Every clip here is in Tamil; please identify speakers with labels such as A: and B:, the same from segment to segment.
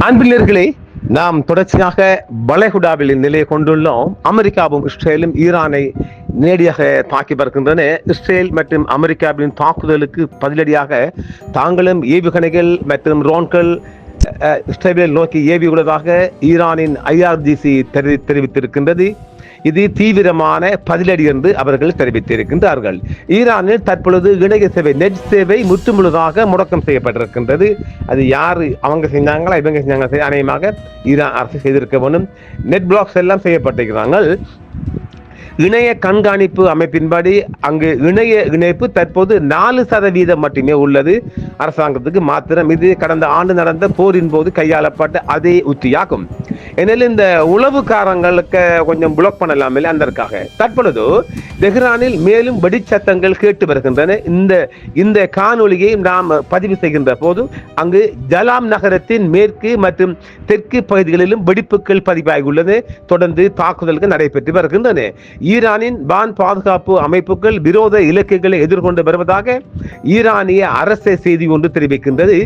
A: அன்பில்லர்களே, நாம் தொடர்ச்சியாக வளைகுடாவில் நிலையை கொண்டுள்ளோம். அமெரிக்காவும் இஸ்ரேலும் ஈரானை நேரடியாக தாக்கி பார்க்கின்றன. இஸ்ரேல் மற்றும் அமெரிக்காவின் தாக்குதலுக்கு பதிலடியாக தாங்களும் ஏவுகணைகள் மற்றும் ட்ரோன்கள் இஸ்ரேலை நோக்கி ஏவியுள்ளதாக ஈரானின் IRGC தெரிவித்திருக்கின்றது. இது தீவிரமான பதிலடி என்று அவர்கள் தெரிவித்திருக்கின்றார்கள். ஈரானில் தற்பொழுது இணைய சேவை நெட் சேவை முற்றுமுழுதாக முடக்கம் செய்யப்பட்டிருக்கின்றது. அது யாரு அவங்க செஞ்சாங்களா இவங்க செஞ்சாங்க, அநேகமாக ஈரான் அரசு செய்திருக்க வேண்டும். நெட் பிளாக்ஸ் எல்லாம் செய்யப்பட்டிருக்கிறார்கள். இணைய கண்காணிப்பு அமைப்பின்படி அங்கு இணைய இணைப்பு தற்போது 4% மட்டுமே உள்ளது அரசாங்கத்துக்கு மாத்திரம். இது கடந்த ஆண்டு நடந்த போரின் போது கையாளப்பட்ட அதே உத்தியாகும். எனில் இந்த உளவுக்காரங்களுக்கு கொஞ்சம் பிளாக் பண்ணலாம் இல்லை அதற்காக தற்பொழுது தெஹ்ரானில் மேலும் வெடிச்சத்தங்கள் கேட்டு வருகின்றன. இந்த காணொலியை நாம் பதிவு செய்கின்ற போது அங்கு ஜலாம் நகரத்தின் மேற்கு மற்றும் தெற்கு பகுதிகளிலும் வெடிப்புகள் பதிவாகியுள்ளது. தொடர்ந்து தாக்குதல்கள் நடைபெற்று வருகின்றன. ஈரானின் வான் பாதுகாப்பு அமைப்புகள் விரோத இலக்குகளை எதிர்கொண்டு வருவதாக ஈரானிய அரசு செய்தி ஒன்று தெரிவிக்கின்றது.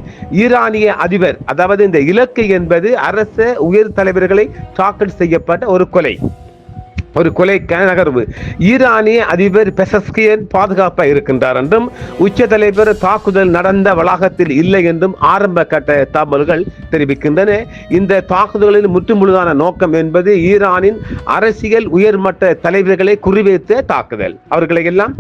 A: ஈரானிய அதிபர், அதாவது இந்த இலக்கு என்பது அரச உயர் தலைவர்களை தாக்கல் செய்யப்பட்ட ஒரு கொலைக்கான நகர்வு. ஈரானிய அதிபர் பெசஸ்கியன் பாதுகாப்பாக இருக்கின்றார் என்றும் உச்ச தலைவர் தாக்குதல் நடந்த வளாகத்தில் இல்லை என்றும் ஆரம்ப கட்ட தகவல்கள் தெரிவிக்கின்றன. இந்த தாக்குதலின் முற்றுமுழுதான நோக்கம் என்பது ஈரானின் அரசியல் உயர்மட்ட தலைவர்களை குறிவைத்த தாக்குதல், அவர்களை எல்லாம்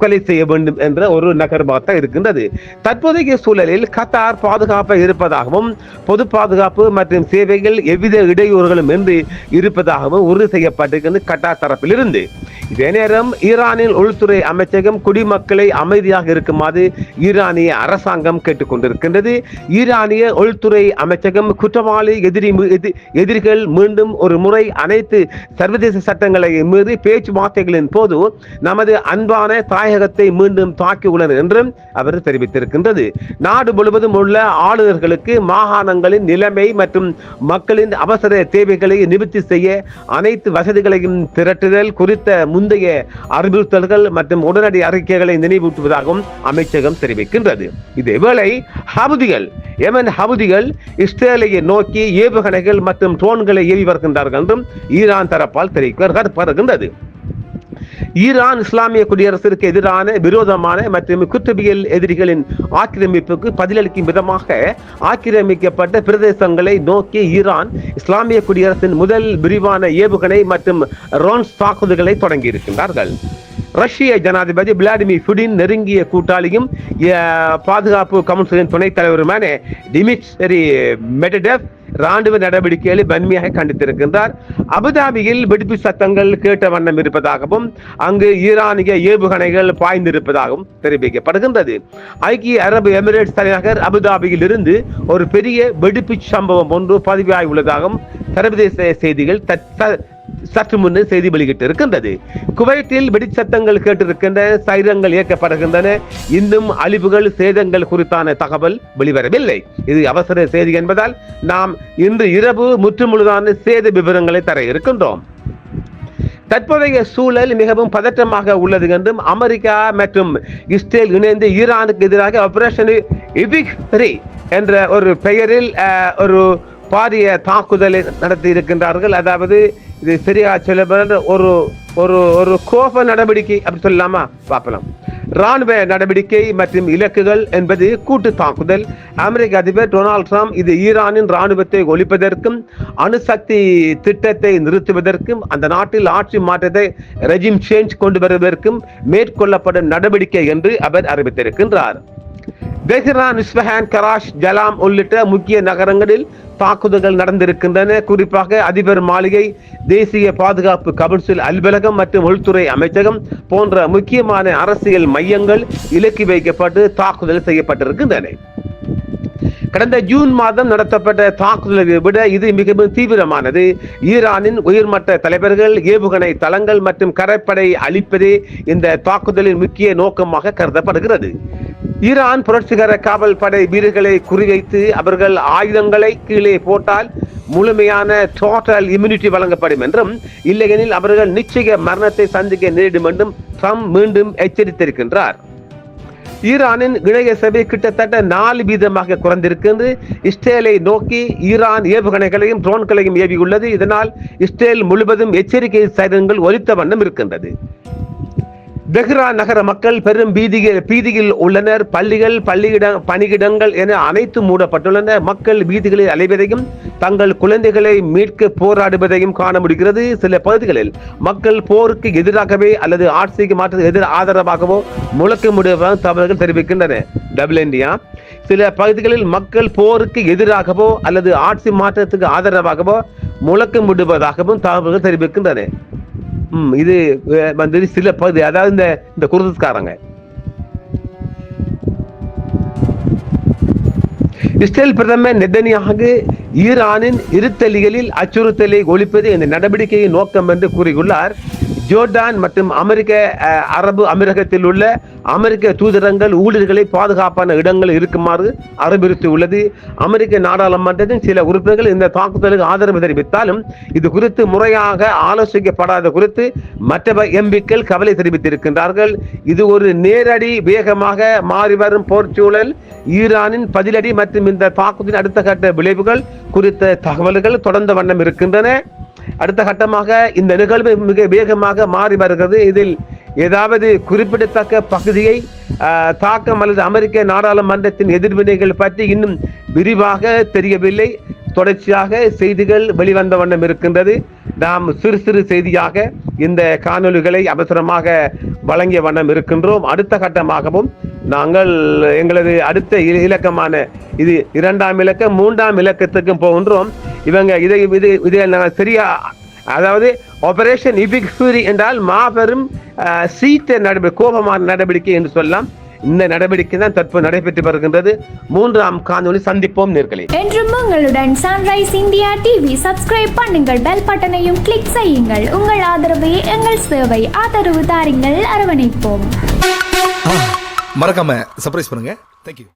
A: கொலை செய்ய வேண்டும் என்ற ஒரு நகர்வாக இருக்கின்றது. தற்போதைய சூழலில் கத்தார் பாதுகாப்பாக இருப்பதாகவும் பொது பாதுகாப்பு மற்றும் சேவைகள் எவ்வித இடையூறுகளும் என்று இருப்பதாகவும் உறுதி செய்யப்பட்டிருக்கிறது கட்டார் தரப்பில் இருந்து. இதே நேரம் ஈரானின் உள்துறை அமைச்சகம் குடிமக்களை அமைதியாக இருக்குமாறு ஈரானிய அரசாங்கம் கேட்டுக்கொண்டிருக்கின்றது. ஈரானிய உள்துறை அமைச்சகம் குற்றவாளி எதிரிகள் மீண்டும் ஒரு முறை அனைத்து சர்வதேச சட்டங்களை மீறி பேச்சுவார்த்தைகளின் போது நமது அன்பான தாயகத்தை மீண்டும் தாக்கியுள்ளனர் என்றும் அவர் தெரிவித்திருக்கின்றது. நாடு முழுவதும் உள்ள ஆளுநர்களுக்கு மாகாணங்களின் நிலைமை மற்றும் மக்களின் அவசர தேவைகளை நிவர்த்தி செய்ய அனைத்து வசதிகளையும் திரட்டுதல் குறித்த முந்தைய அறிவுறுத்தல்கள் மற்றும் உடனடி அறிக்கைகளை நினைவூட்டுவதாகவும் அமைச்சகம் தெரிவிக்கின்றது. இதேவேளை யெமன் ஹவுதிகள் இஸ்ரேலை நோக்கி ஏவுகணைகள் மற்றும் ட்ரோன்களை ஏவி வருகின்றார்கள் என்றும் ஈரான் தரப்பால் தெரிவிக்கப்படுகின்றது. ஈரான் இஸ்லாமிய குடியரசிற்கு எதிரான விரோதமான மற்றும் குற்றவியல் எதிரிகளின் ஆக்கிரமிப்புக்கு பதிலளிக்கும் விதமாக ஆக்கிரமிக்கப்பட்ட பிரதேசங்களை நோக்கி ஈரான் இஸ்லாமிய குடியரசின் முதல் விரிவான ஏவுகணை மற்றும் ட்ரோன் தாக்குதல்களை தொடங்கி இருக்கின்றார்கள். ரஷ்ய ஜனாதிபதி விளாடிமிர் புடின் நெருங்கிய கூட்டாளியும் பாதுகாப்பு கவுன்சிலின் துணைத் தலைவருமான டிமிட்ரி மெட்வெடேவ் ராணுவ நடவடிக்கைகளை வன்மையாக கண்டித்திருக்கின்றார். அபுதாபியில் வெடிப்பு சத்தங்கள் கேட்ட வண்ணம் இருப்பதாகவும் அங்கு ஈரானிய ஏவுகணைகள் பாய்ந்திருப்பதாகவும் தெரிவிக்கப்படுகின்றது. ஐக்கிய அரபு எமிரேட்ஸ் தலைநகர் அபுதாபியில் இருந்து ஒரு பெரிய வெடிப்பு சம்பவம் ஒன்று பதிவாகியுள்ளதாகவும் சர்வதேச செய்திகள் சற்று முன்னே செய்தி வெளியிட்டு இருக்கின்றது. குவைத்தில் வெடிச்சத்தங்கள் கேட்டிருக்கின்ற சைரங்கள் இயக்கப்படுகின்றன. இன்னும் அழிவுகள் சேதங்கள் குறித்தான தகவல் வெளிவரவில்லை. இது அவசர செய்தி என்பதால் நாம் இன்று இரவு முற்றுமுழுதான சேத விவரங்களை தர இருக்கின்றோம். தற்போதைய சூழல் மிகவும் பதற்றமாக உள்ளது என்றும் அமெரிக்கா மற்றும் இஸ்ரேல் இணைந்து ஈரானுக்கு எதிராக ஆபரேஷன் இபிக் என்ற ஒரு பெயரில் ஒரு பாரிய தாக்குதலை நடத்தி இருக்கின்றார்கள். அதாவது இது சரியா சொல்ல ஒரு கோப நடவடிக்கை அப்படி சொல்லலாமா பார்க்கலாம். ராணுவ நடவடிக்கை மற்றும் இலக்குகள் என்பது கூட்டு தாக்குதல். அமெரிக்க அதிபர் டொனால்ட் ட்ரம்ப் இது ஈரானின் ராணுவத்தை ஒழிப்பதற்கும் அணுசக்தி திட்டத்தை நிறுத்துவதற்கும் அந்த நாட்டில் ஆட்சி மாற்றத்தை ரெஜிம் சேஞ்ச் கொண்டு வருவதற்கும் மேற்கொள்ளப்படும் நடவடிக்கை என்று அவர் அறிவித்திருக்கின்றார். தெஹ்ரான், இஸ்ஃபஹான், கராச், ஜலாம் உள்ளிட்ட முக்கிய நகரங்களில் தாக்குதல்கள் நடந்திருக்கின்றன. குறிப்பாக அதிபர் மாளிகை, தேசிய பாதுகாப்பு கவுன்சில் அலுவலகம் மற்றும் உள்துறை அமைச்சகம் போன்ற முக்கியமான அரசியல் மையங்கள் இலக்கி வைக்கப்பட்டு தாக்குதல் செய்யப்பட்டிருக்கின்றன. கடந்த ஜூன் மாதம் நடத்தப்பட்ட தாக்குதலை விட இது மிகவும் தீவிரமானது. ஈரானின் உயர்மட்ட தலைவர்கள் ஏவுகணை தளங்கள் மற்றும் கடற்படை அழிப்பதே இந்த தாக்குதலின் முக்கிய நோக்கமாக கருதப்படுகிறது. ஈரான் புரட்சிகர காவல் படை வீரர்களை குறிவைத்து அவர்கள் ஆயுதங்களை கீழே போட்டால் முழுமையான டோட்டல் இம்யூனிட்டி வழங்கப்படும் என்றும் இல்லையெனில் அவர்கள் நிச்சய மரணத்தை சந்திக்க நேரிடும் என்றும் ட்ரம்ப் மீண்டும் எச்சரித்திருக்கின்றார். ஈரானின் இணைய சேவை கிட்டத்தட்ட 4 வீதமாக குறைந்திருக்கிறது. இஸ்ரேலை நோக்கி ஈரான் ஏவுகணைகளையும் ட்ரோன்களையும் ஏவியுள்ளது. இதனால் இஸ்ரேல் முழுவதும் எச்சரிக்கை சைரன்கள் ஒலித்த வண்ணம் இருக்கின்றது. தெஹ்ரான் நகர மக்கள் பெரும் பீதியில் உள்ளனர். பள்ளிகள், பணியிடங்கள் என அனைத்தும் மூடப்பட்டுள்ளன. மக்கள் வீதிகளில் அலைவதையும் தங்கள் குழந்தைகளை மீட்க போராடுவதையும் காண முடிகிறது. சில பகுதிகளில் மக்கள் போருக்கு எதிராகவே அல்லது ஆட்சிக்கு மாற்ற ஆதரவாகவோ முழக்கமிடுவதாக தகவல்கள் தெரிவிக்கின்றன. டபுள் இந்தியா சில பகுதிகளில் மக்கள் போருக்கு எதிராகவோ அல்லது ஆட்சி மாற்றத்துக்கு ஆதரவாகவோ முழக்கமிடுவதாகவும் தகவல்கள் தெரிவிக்கின்றன. இது வந்து சில பகுதி, அதாவது இந்த குர்திஸ்காரங்க. இஸ்ரேல் பிரதமர் நெதன்யாகு ஈரானின் இருத்தலிகளில் அச்சுறுத்தலை ஒழிப்பது இந்த நடவடிக்கையின் நோக்கம் என்று கூறியுள்ளார். ஜோர்டான் மற்றும் அரபு அமீரகத்தில் உள்ள அமெரிக்க தூதரங்கள் ஊழியர்களை பாதுகாப்பான இடங்கள் இருக்குமாறு அறிவுறுத்தியுள்ளது. அமெரிக்க நாடாளுமன்றத்தின் சில உறுப்பினர்கள் இந்த தாக்குதலுக்கு ஆதரவு தெரிவித்தாலும் இது குறித்து முறையாக ஆலோசிக்கப்படாத குறித்து மற்ற எம்பிக்கள் கவலை தெரிவித்திருக்கின்றார்கள். இது ஒரு நேரடி வேகமாக மாறி வரும் போர் சூழல், ஈரானின் பதிலடி மற்றும் இந்த தாக்குதலின் அடுத்த கட்ட விளைவுகள் குறித்த தகவல்கள் தொடர்ந்த வண்ணம் இருக்கின்றன. அடுத்த கட்டமாக இந்த நிகழ்வு மிக வேகமாக மாறி வருகிறது. இதில் ஏதாவது குறிப்பிடத்தக்க பகுதியை தாக்கம் அல்லது அமெரிக்க நாடாளுமன்றத்தின் எதிர்வினைகள் பற்றி இன்னும் விரிவாக தெரியவில்லை. தொடர்ச்சியாக செய்திகள் வெளிவந்த வண்ணம் இருக்கின்றது. நாம் சிறு செய்தியாக இந்த காணொலிகளை அவசரமாக வழங்கிய வண்ணம் இருக்கின்றோம். அடுத்த கட்டமாகவும் நாங்கள் எங்களது அடுத்த இலக்கமான இது 2ஆம் இலக்கம் 3ஆம் இலக்கத்துக்கும் போகின்றோம். இவங்க இதை நாங்கள் சரியா, அதாவது ஆபரேஷன் எபிக் ஃபியூரி என்றால் மாபெரும் சீட்ட நடவடிக்கை, கோபமான நடவடிக்கை என்று சொல்லலாம். இந்த நடவடிக்கை தான் தற்போது நடைபெற்று வருகின்றது. 3ஆம் காணொலி சந்திப்போம் நேர்களே.
B: என்றும் உங்களுடன் சன்ரைஸ் இந்தியா டிவி சப்ஸ்கிரைப் பண்ணுங்கள், பெல் பட்டனையும் கிளிக் செய்யுங்கள். உங்கள் ஆதரவே எங்கள் சேவை. ஆதரவு தாருங்கள், அரவணைப்போம்.
C: மறக்காம சர்ப்ரைஸ் பண்ணுங்க. தேங்க்யூ.